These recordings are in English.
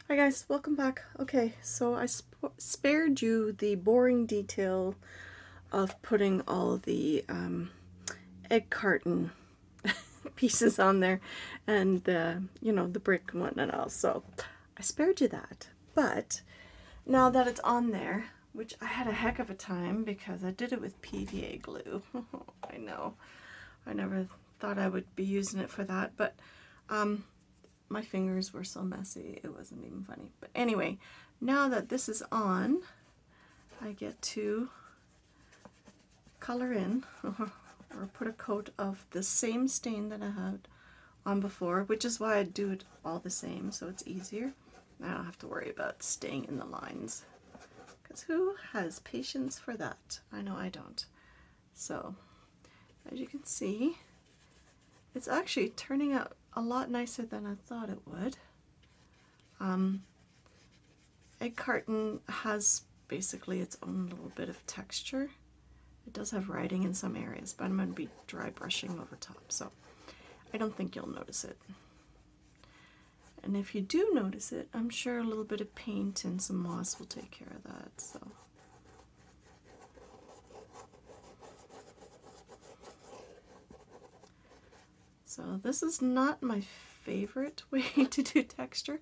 Hi guys, welcome back. Okay, so I spared you the boring detail of putting all the egg carton pieces on there and the brick and whatnot else. So I spared you that. But now that it's on there, which I had a heck of a time because I did it with PVA glue. I know. I never thought I would be using it for that, but my fingers were so messy it wasn't even funny. But anyway, now that this is on, I get to color in or put a coat of the same stain that I had on before, which is why I do it all the same so it's easier. I don't have to worry about staying in the lines, because who has patience for that? I know I don't. So as you can see, it's actually turning out a lot nicer than I thought it would. Egg carton has basically its own little bit of texture. It does have writing in some areas, but I'm going to be dry brushing over top, so I don't think you'll notice it. And if you do notice it, I'm sure a little bit of paint and some moss will take care of that. So this is not my favorite way to do texture,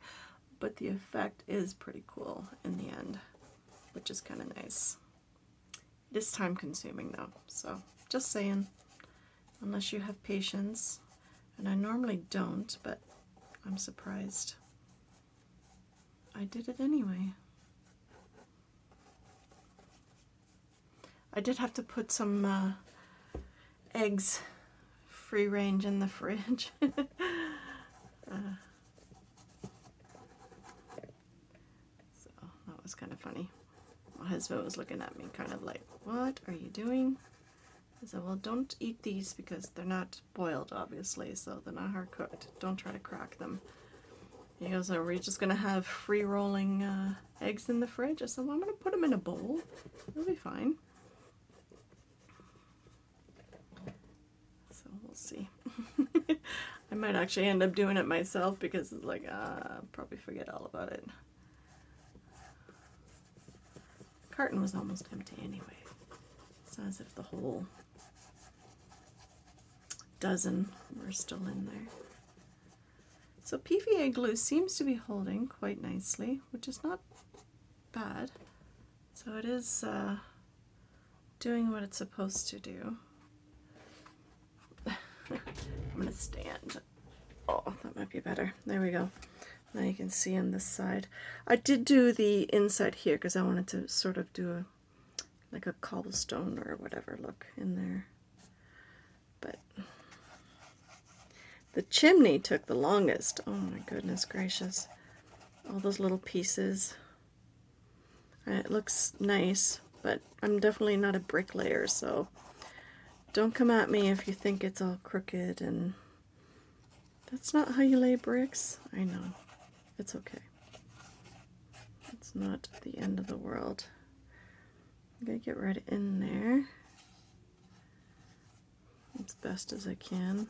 but the effect is pretty cool in the end, which is kind of nice. It is time consuming though, so just saying, unless you have patience, and I normally don't, but I'm surprised I did it anyway. I did have to put some eggs free range in the fridge. So that was kind of funny. My husband was looking at me kind of like, what are you doing? I said, well, don't eat these because they're not boiled, obviously, so they're not hard cooked. Don't try to crack them. He goes, are we just going to have free rolling eggs in the fridge? I said, well, I'm going to put them in a bowl. They'll be fine. So we'll see. I might actually end up doing it myself because it's like, I'll probably forget all about it. The carton was almost empty anyway. It's not as if the whole dozen were still in there. So PVA glue seems to be holding quite nicely, which is not bad. So it is doing what it's supposed to do. I'm going to stand. Oh, that might be better. There we go. Now you can see on this side. I did do the inside here because I wanted to sort of do like a cobblestone or whatever look in there. But the chimney took the longest. Oh my goodness gracious. All those little pieces. It looks nice, but I'm definitely not a bricklayer, so don't come at me if you think it's all crooked and that's not how you lay bricks. I know. It's okay. It's not the end of the world. I'm going to get right in there as best as I can.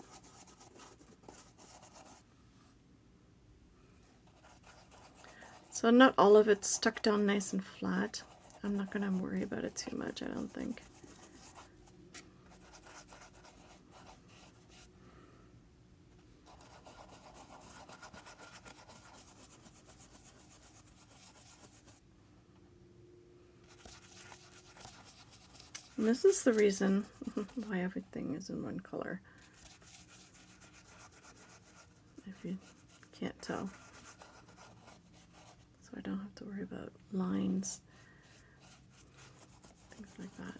So not all of it's stuck down nice and flat. I'm not going to worry about it too much, I don't think. And this is the reason why everything is in one color, if you can't tell. So I don't have to worry about lines, things like that.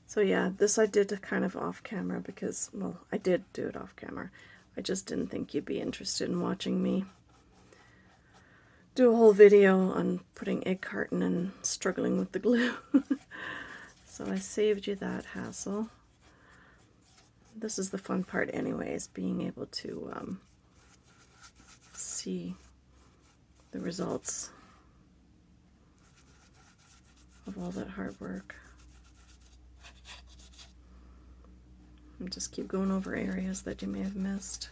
So yeah, this I did kind of off camera because, well, I did do it off camera. I just didn't think you'd be interested in watching me do a whole video on putting egg carton and struggling with the glue. So I saved you that hassle. This is the fun part anyways, being able to see the results of all that hard work. And just keep going over areas that you may have missed.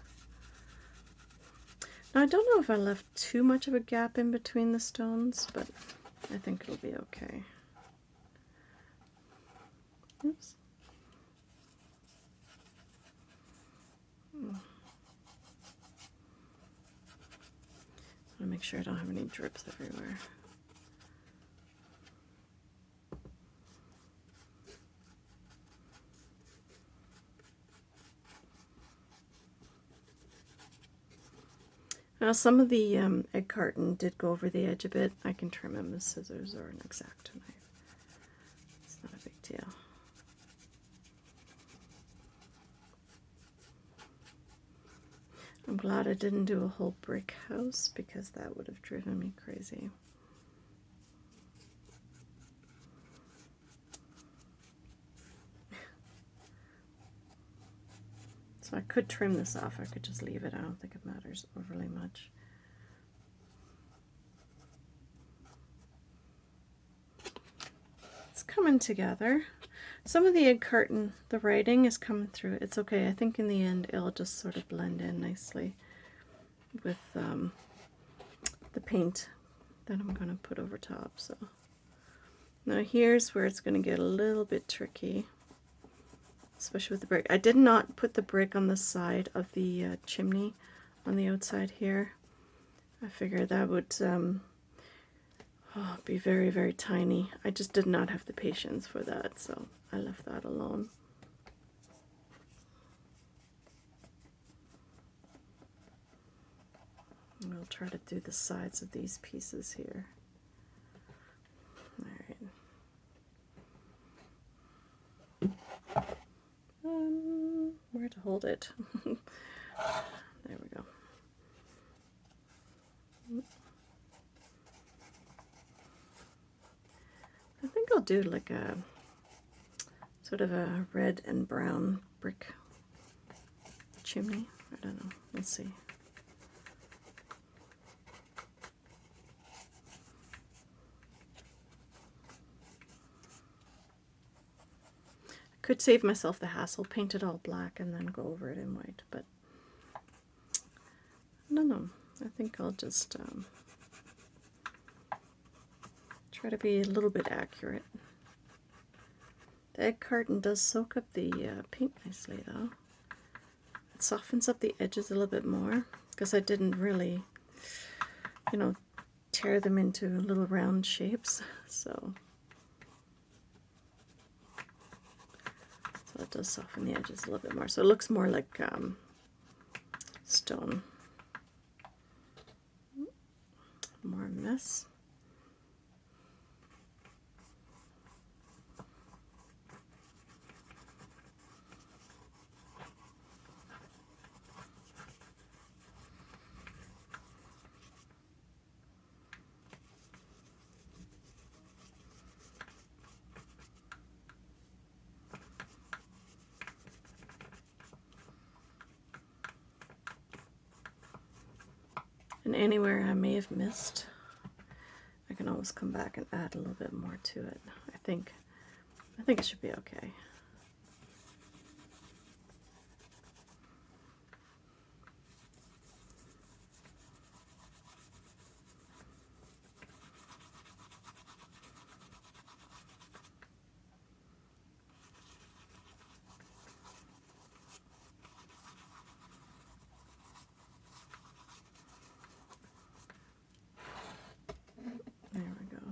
Now I don't know if I left too much of a gap in between the stones, but I think it'll be okay. Oops. I want to make sure I don't have any drips everywhere. Now some of the egg carton did go over the edge a bit. I can trim them with scissors or an X-Acto knife. It's not a big deal. I'm glad I didn't do a whole brick house because that would have driven me crazy. So I could trim this off. I could just leave it. I don't think it matters overly much. It's coming together. Some of the egg carton, the writing is coming through. It's okay. I think in the end it'll just sort of blend in nicely with the paint that I'm going to put over top. So now here's where it's going to get a little bit tricky, especially with the brick. I did not put the brick on the side of the chimney on the outside here. I figured that would be very, very tiny. I just did not have the patience for that, so I left that alone. And I'll try to do the sides of these pieces here. Alright. Where to hold it? There we go. I think I'll do like a sort of a red and brown brick chimney. I don't know. Let's see. I could save myself the hassle, paint it all black and then go over it in white, but I don't know. I think I'll just try to be a little bit accurate. The egg carton does soak up the paint nicely though. It softens up the edges a little bit more because I didn't really, you know, tear them into little round shapes. So it does soften the edges a little bit more. So it looks more like stone. More mess. And anywhere I may have missed, I can always come back and add a little bit more to it. I think it should be okay. There we go.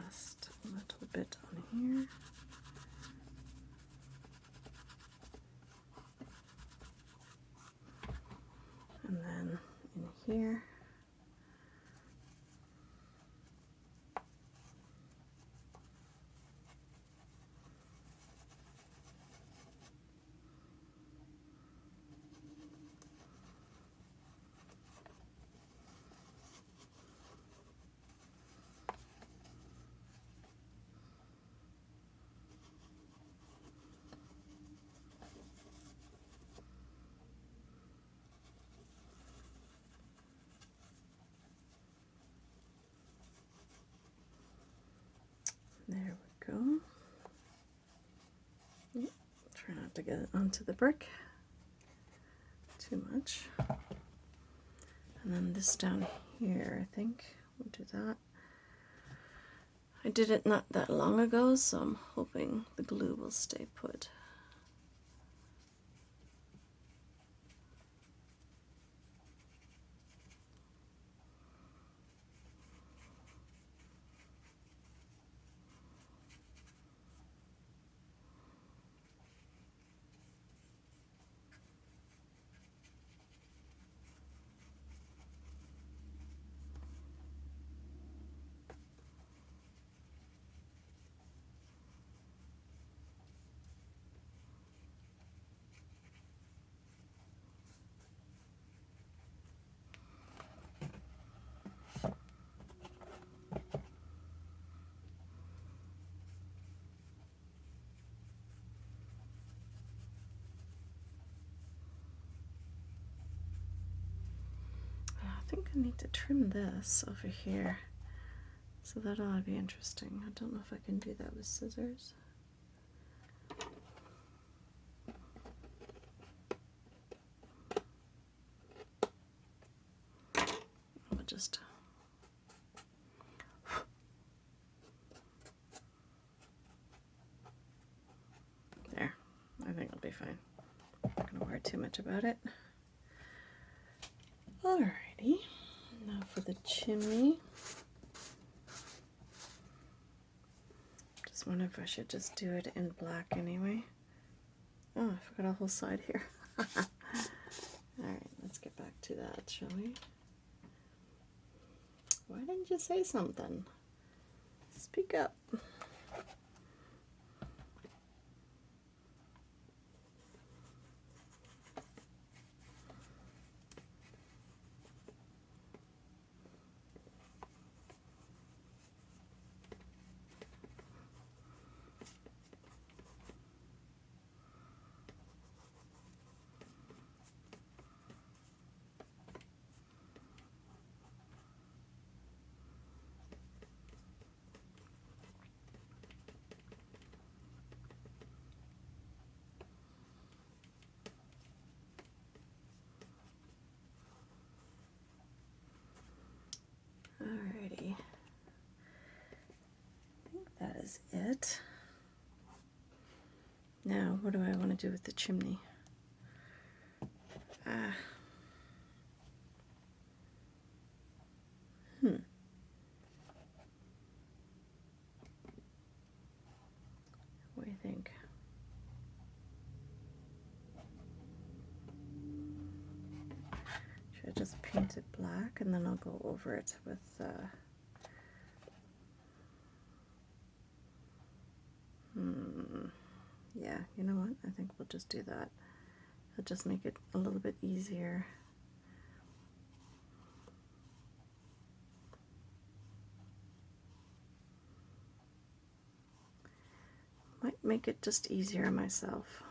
Last little bit on here. And then in here. There we go. Yep. Try not to get it onto the brick too much. And then this down here, I think we'll do that. I did it not that long ago, so I'm hoping the glue will stay put. I think I need to trim this over here, so that ought to be interesting. I don't know if I can do that with scissors. I'll just there. I think I'll be fine. I'm not gonna worry too much about it. Alrighty, now for the chimney. Just wonder if I should just do it in black anyway. Oh, I forgot a whole side here. Alright, let's get back to that, shall we? Why didn't you say something? Speak up. Alrighty, I think that is it. Now, what do I want to do with the chimney? What do you think? Should I just paint it black and then I'll go over it with yeah, you know what? I think we'll just do that. It'll just make it a little bit easier. Might make it just easier myself.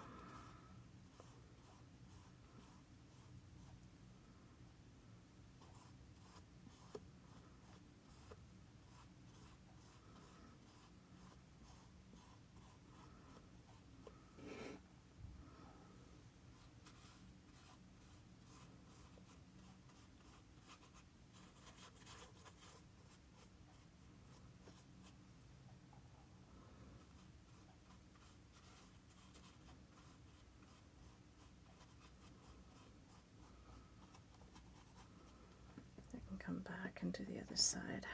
Come back and do the other side.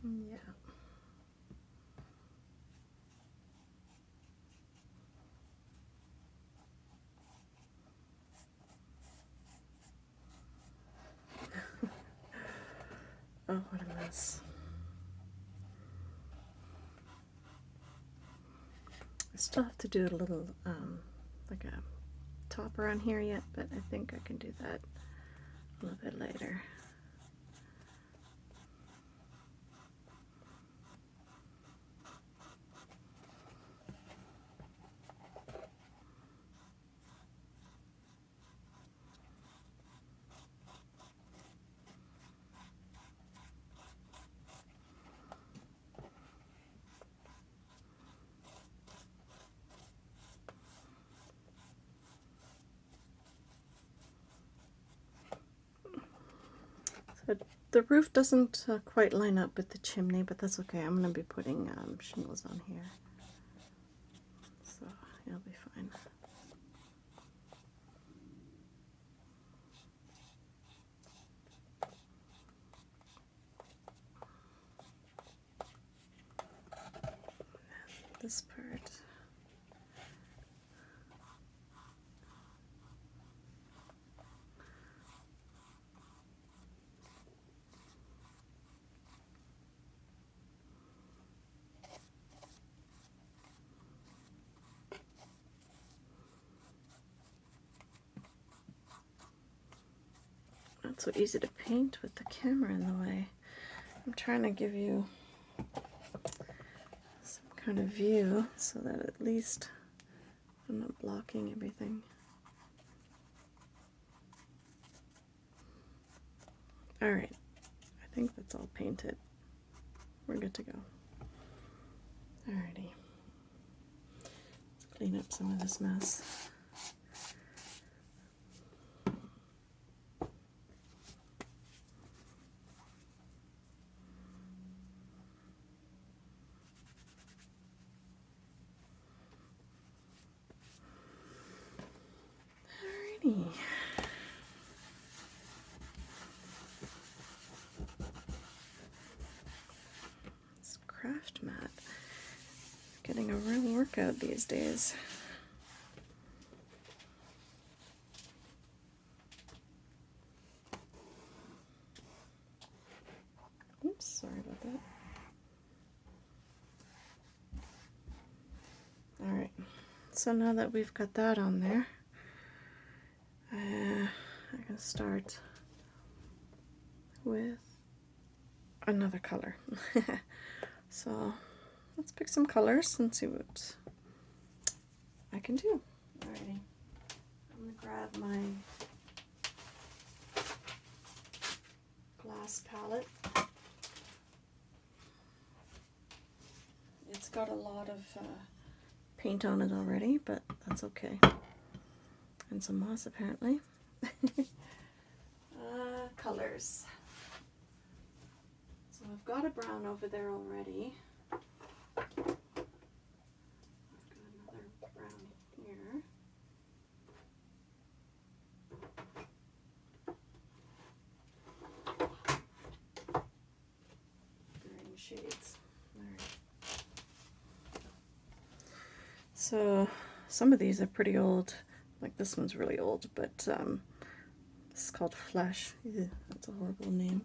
Yeah. Oh, what a mess. I Still have to do a little, like a top around here yet, but I think I can do that a little bit later. But the roof doesn't quite line up with the chimney, but that's okay. I'm going to be putting shingles on here, so it'll be fine. This part. Not so easy to paint with the camera in the way. I'm trying to give you some kind of view so that at least I'm not blocking everything. Alright, I think that's all painted. We're good to go. Alrighty. Let's clean up some of this mess. Alrighty. This craft mat. Getting a real workout these days. Oops, sorry about that. Alright, so now that we've got that on there, I can start with another color. So let's pick some colors and see what I can do. Alrighty, I'm going to grab my glass palette. It's got a lot of paint on it already, but that's okay. And some moss apparently. Colors. So I've got a brown over there already. I've got another brown here. Varying shades. Alright. So some of these are pretty old. Like this one's really old, but this is called Flesh. Ew, that's a horrible name.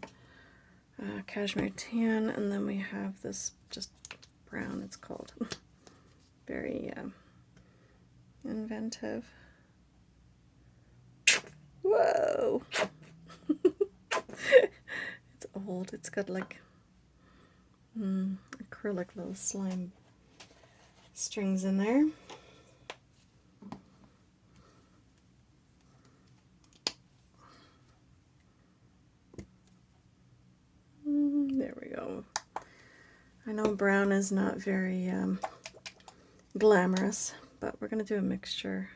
Cashmere tan, and then we have this just brown, it's called. Very inventive. Whoa! It's old. It's got like acrylic little slime strings in there. There we go. I know brown is not very glamorous, but we're going to do a mixture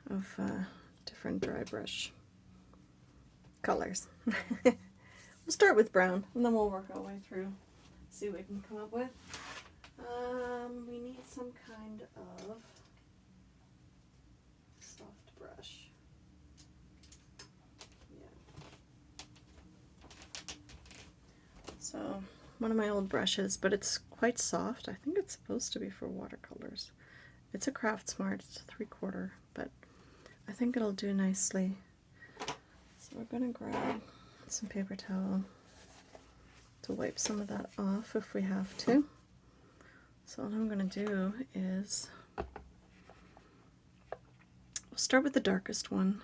of different dry brush colors. We'll start with brown, and then we'll work our way through, see what we can come up with. We need some kind of soft brush. So one of my old brushes, but it's quite soft. I think it's supposed to be for watercolors. It's a Craft Smart, it's a 3/4, but I think it'll do nicely. So we're gonna grab some paper towel to wipe some of that off if we have to. So what I'm going to do is I'll start with the darkest one.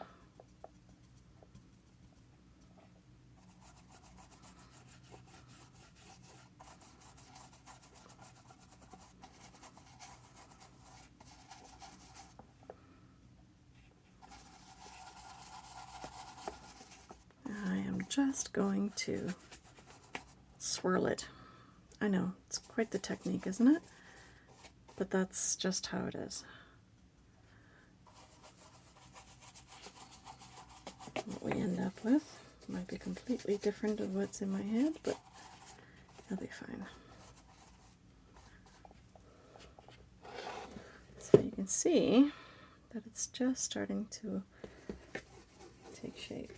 I am just going to swirl it. I know, it's quite the technique, isn't it? But that's just how it is. What we end up with might be completely different of what's in my head, but it'll be fine. So you can see that it's just starting to take shape.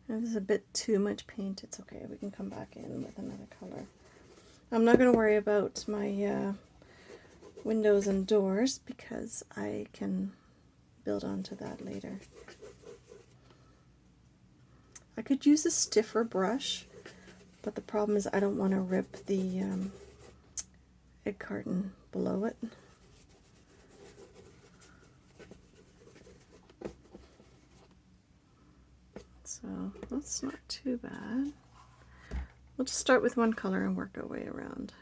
If there's a bit too much paint, it's okay. We can come back in with another color. I'm not going to worry about my windows and doors because I can build onto that later. I could use a stiffer brush, but the problem is I don't want to rip the egg carton below it. So that's not too bad. We'll just start with one color and work our way around.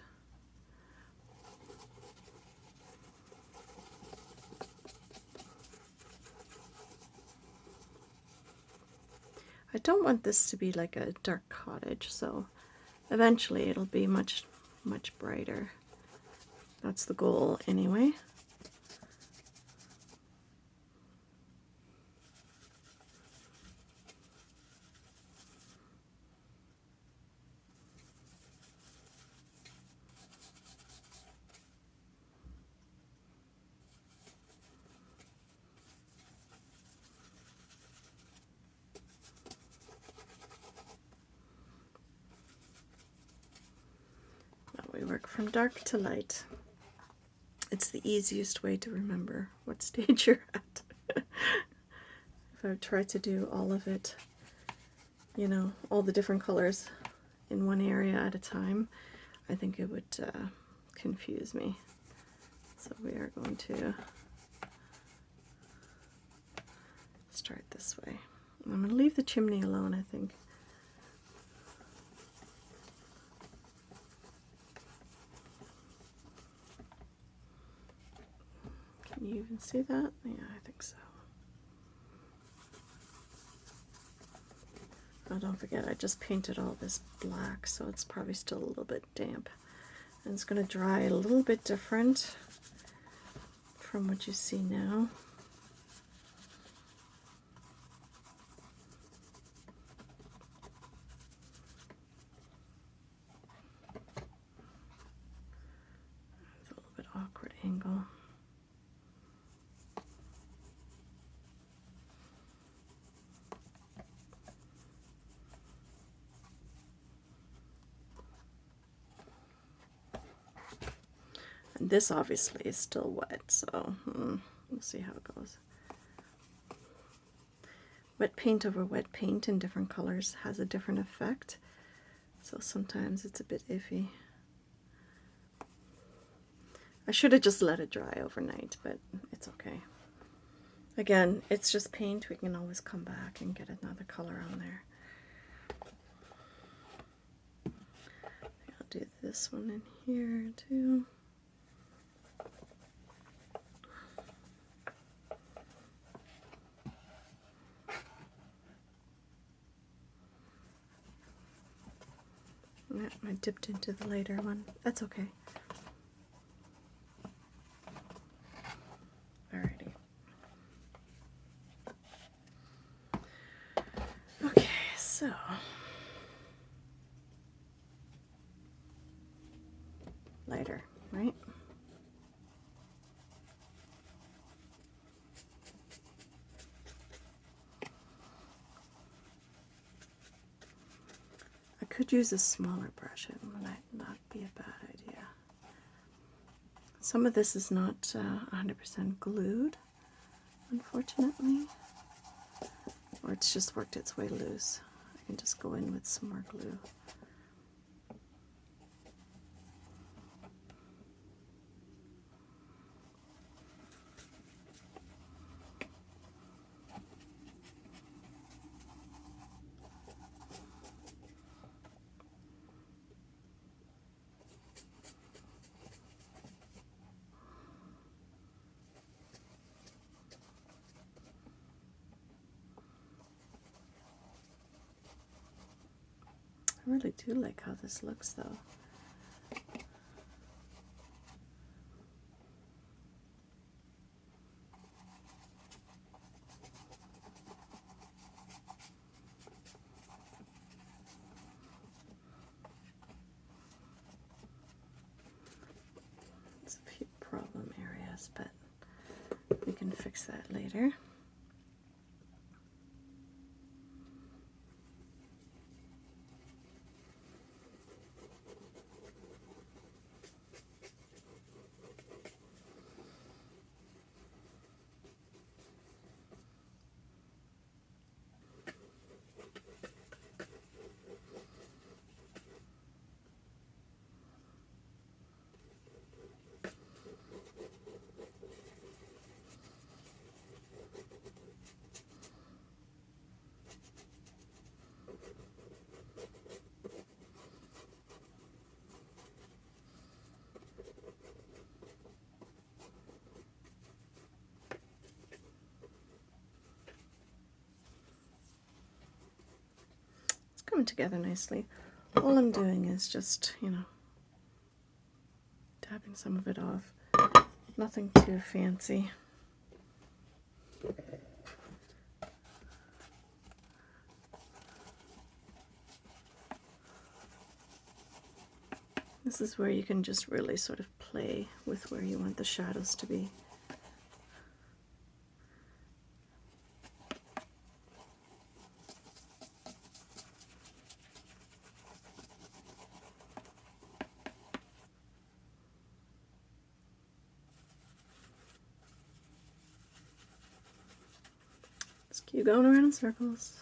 I don't want this to be like a dark cottage, so eventually it'll be much brighter. That's the goal anyway. We work from dark to light. It's the easiest way to remember what stage you're at. If I try to do all of it, you know, all the different colors in one area at a time, I think it would confuse me. So we are going to start this way. I'm going to leave the chimney alone, I think. Can you even see that? Yeah, I think so. Oh, don't forget, I just painted all this black, so it's probably still a little bit damp. And it's going to dry a little bit different from what you see now. It's a little bit awkward angle. And this obviously is still wet, so we'll see how it goes. Wet paint over wet paint in different colors has a different effect, so sometimes it's a bit iffy. I should have just let it dry overnight, but it's okay. Again, it's just paint. We can always come back and get another color on there. I'll do this one in here too. Yeah, I dipped into the lighter one. That's okay. Alrighty. Okay, so lighter, right? I could use a smaller brush. It might not be a bad idea. Some of this is not 100% glued, unfortunately, or it's just worked its way loose. I can just go in with some more glue. really do like how this looks though. It's a few problem areas, but we can fix that later. Coming together nicely. All I'm doing is just, you know, tapping some of it off. Nothing too fancy. This is where you can just really sort of play with where you want the shadows to be. Just keep going around in circles.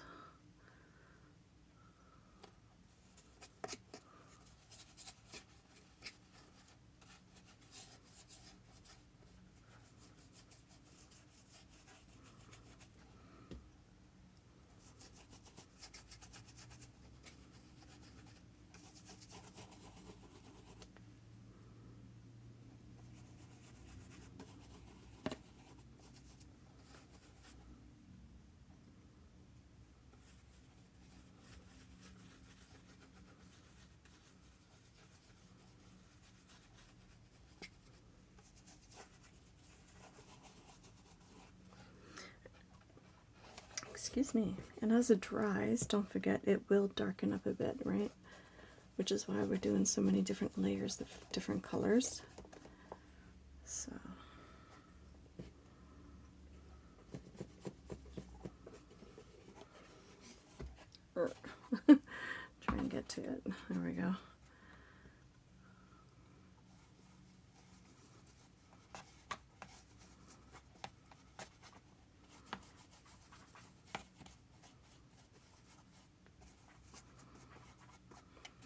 Excuse me. And as it dries, don't forget it will darken up a bit, right? Which is why we're doing so many different layers of different colors. So try and get to it. There we go.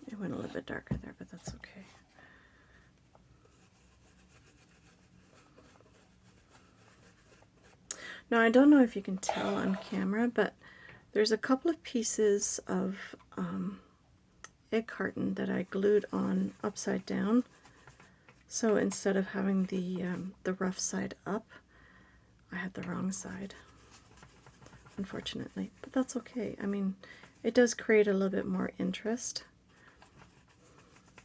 It went a little bit darker there, but that's okay. Now, I don't know if you can tell on camera, but there's a couple of pieces of egg carton that I glued on upside down. So instead of having the rough side up, I had the wrong side, unfortunately. But that's okay. I mean, it does create a little bit more interest.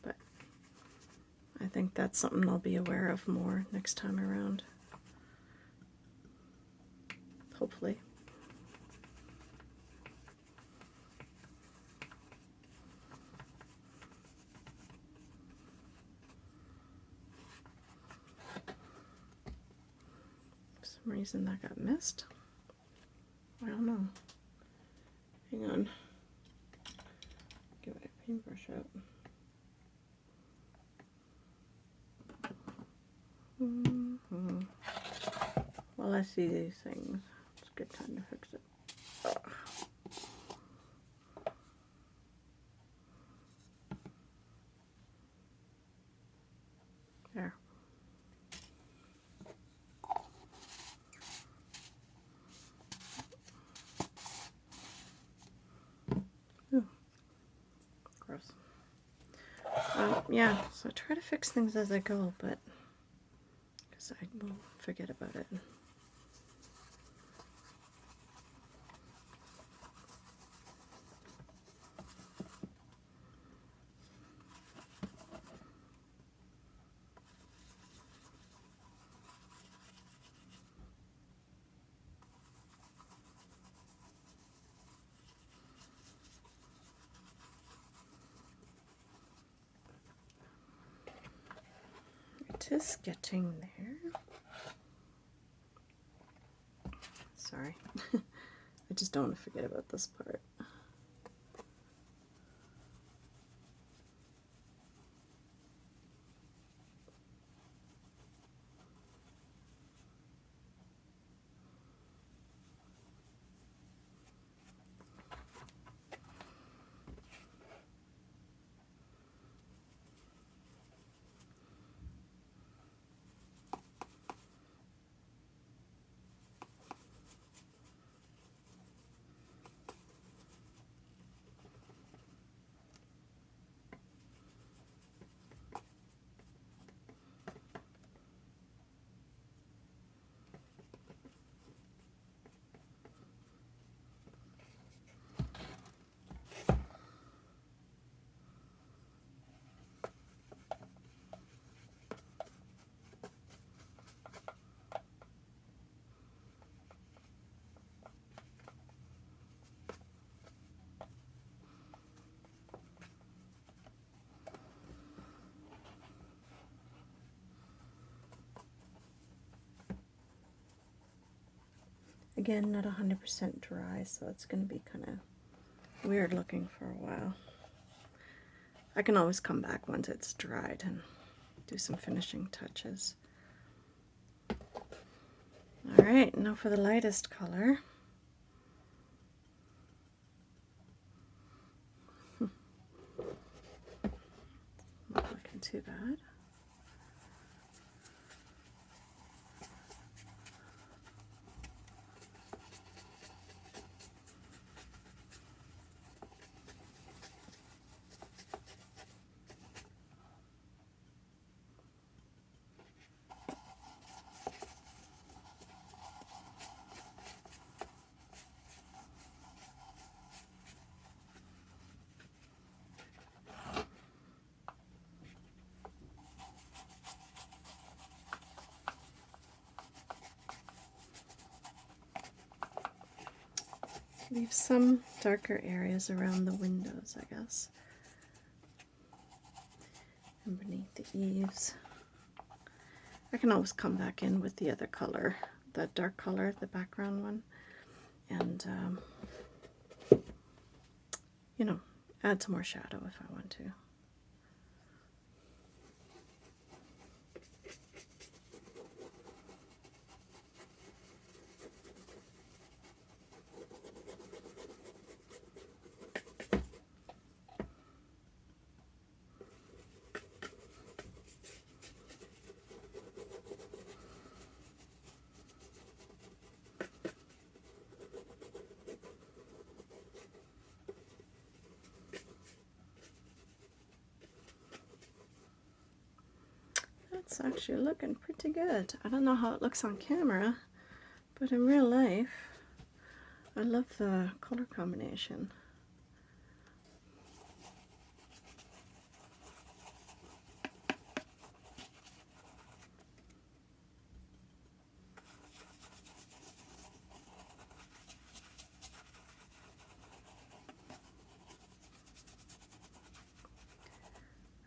But I think that's something I'll be aware of more next time around. Hopefully. For some reason that got missed. I don't know. Hang on. Get my paintbrush out. While I see these things, it's a good time to fix it. Ugh. There. Ooh. Gross. Yeah, so I try to fix things as I go, but because I will forget about it. Just getting there. Sorry. I just don't want to forget about this part. Again, not 100% dry, so it's going to be kind of weird looking for a while. I can always come back once it's dried and do some finishing touches. Alright, now for the lightest color. Not looking too bad. Leave some darker areas around the windows, I guess, and beneath the eaves. I can always come back in with the other color, the dark color, the background one, and you know, add some more shadow if I want to. It's actually looking pretty good. I don't know how it looks on camera, but in real life, I love the color combination.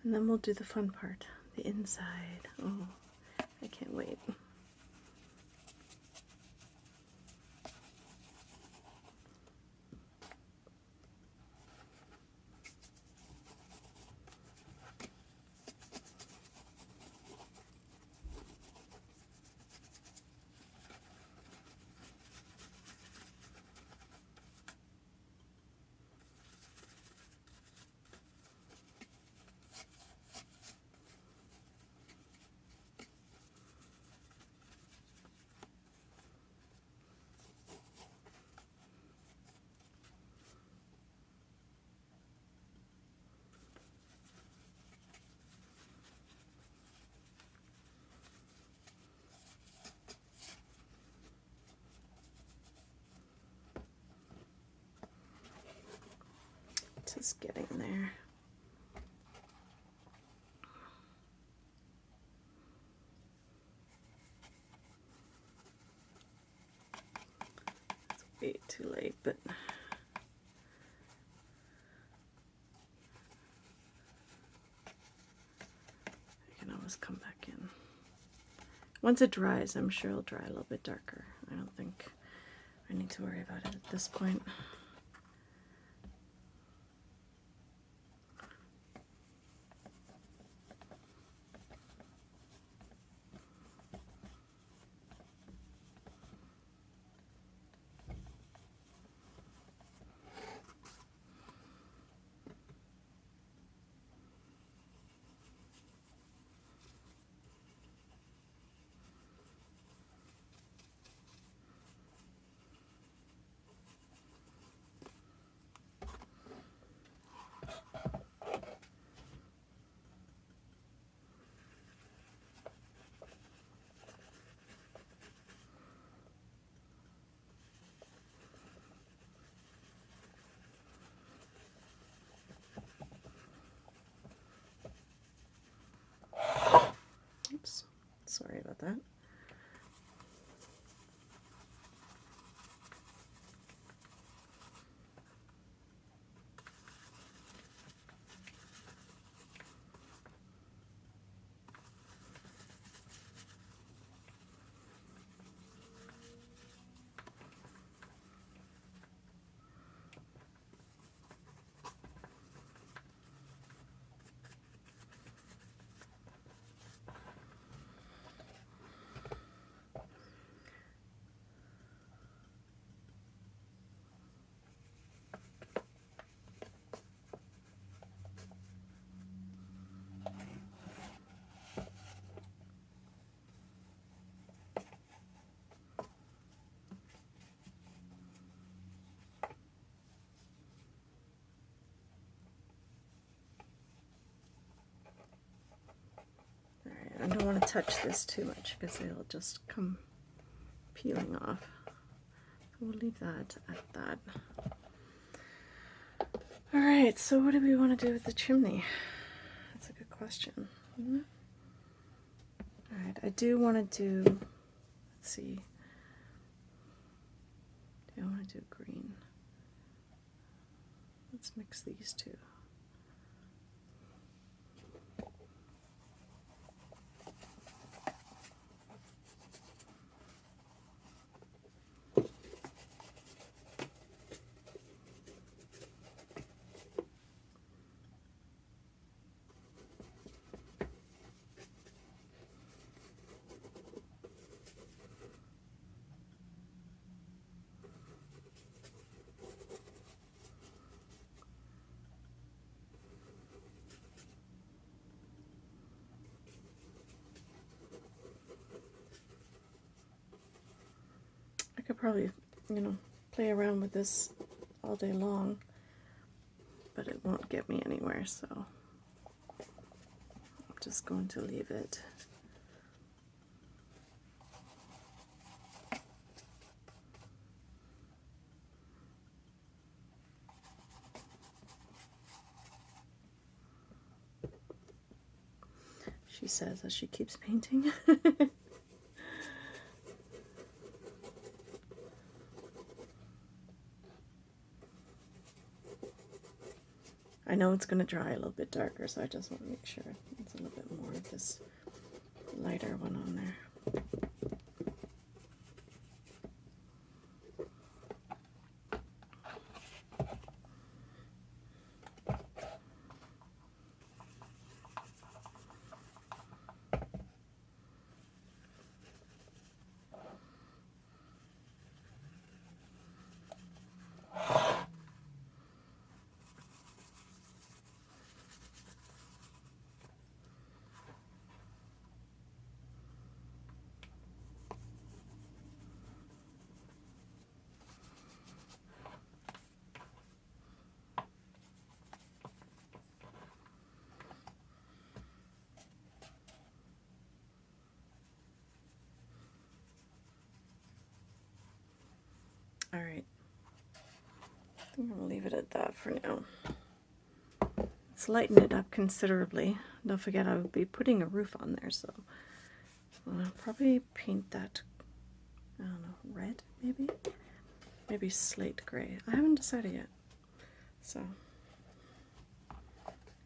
And then we'll do the fun part, the inside. Oh, I can't wait. Just getting there. It's way too late, but I can always come back in. Once it dries, I'm sure it'll dry a little bit darker. I don't think I need to worry about it at this point. Oops, sorry about that. I don't want to touch this too much because it'll just come peeling off. So we'll leave that at that. Alright, so what do we want to do with the chimney? That's a good question, isn't it? Alright, I do want to do, let's see, do I want to do green? Let's mix these two. I could probably, play around with this all day long, but it won't get me anywhere, so I'm just going to leave it. She says as she keeps painting. I know it's going to dry a little bit darker, so I just want to make sure it's a little bit more of this lighter one on there. Alright, I think I'm going to leave it at that for now. Let's lighten it up considerably. Don't forget I will be putting a roof on there, so I'll probably paint that, I don't know, red maybe? Maybe slate gray. I haven't decided yet, so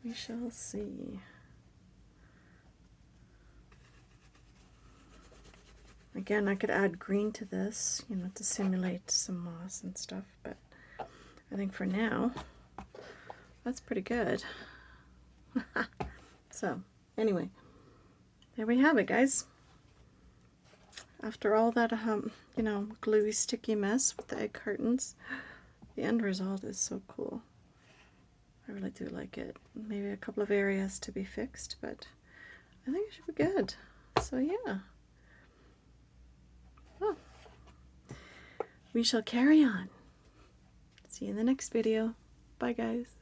we shall see. Again, I could add green to this, you know, to simulate some moss and stuff, but I think for now, that's pretty good. So, anyway, there we have it, guys. After all that, you know, gluey, sticky mess with the egg cartons, the end result is so cool. I really do like it. Maybe a couple of areas to be fixed, but I think it should be good. So, yeah. Well, we shall carry on. See you in the next video. Bye, guys.